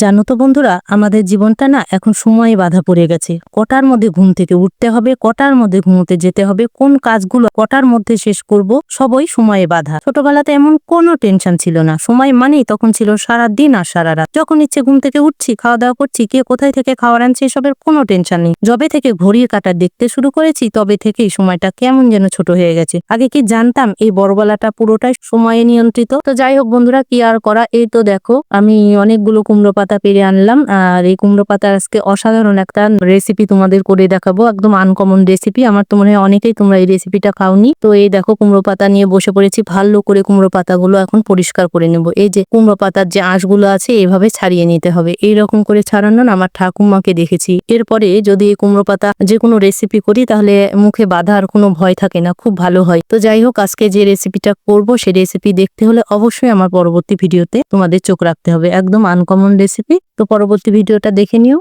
জানো তো বন্ধুরা, আমাদের জীবনটা না এখন সময়ে বাধা পড়ে গেছে। কটার মধ্যে ঘুম থেকে উঠতে হবে, কটার মধ্যে ঘুমোতে যেতে হবে, কোন কাজগুলো কটার মধ্যে শেষ করব, সবই সময়ে বাধা। ছোটবেলাতে এমন কোনো টেনশন ছিল না। সময় মানেই তখন ছিল সারা দিন আর সারা রাত। যখন ইচ্ছে ঘুম থেকে উঠছি, খাওয়া দাওয়া করছি, কে কোথায় থেকে খাবার আনছে এসবের কোনো টেনশন নেই। যবে থেকে ঘড়ির কাঁটা দেখতে শুরু করেছি তবে থেকেই সময়টা কেমন যেন ছোট হয়ে গেছে। আগে কি জানতাম এই বড়বেলাটা পুরোটাই সময়ে নিয়ন্ত্রিত। তো যাই হোক বন্ধুরা, কি আর করা। এই তো দেখো, আমি অনেকগুলো কুমড়ো পাতা পেরে আনলাম, আর এই কুমড়ো পাতার আজকে অসাধারণ একটা রেসিপি তোমাদের করে দেখাবো। একদম আনকমন রেসিপি। আমার তো মনে হয় অনেকেই তোমরা এই রেসিপিটা খাওনি। তো এই দেখো, কুমড়ো পাতা নিয়ে বসে পড়েছি। ভালো করে কুমড়ো পাতাগুলো এখন পরিষ্কার করে নেব। এই যে কুমড়ো পাতার যে আঁশগুলো আছে এভাবে ছাড়িয়ে নিতে হবে। এইরকম করে ছাড়ানো না আমার ঠাকুমাকে দেখেছি। এরপরে যদি এই কুমড়ো পাতা যে কোনো রেসিপি করি তাহলে মুখে বাঁধার কোনো ভয় থাকে না, খুব ভালো হয়। তো যাই হোক, আজকে যে রেসিপিটা করব সেই রেসিপি দেখতে হলে অবশ্যই আমার পরবর্তী ভিডিওতে তোমাদের চোখ রাখতে হবে। একদম আনকমন রেসিপি। তো পরবর্তী ভিডিওটা দেখে নিও।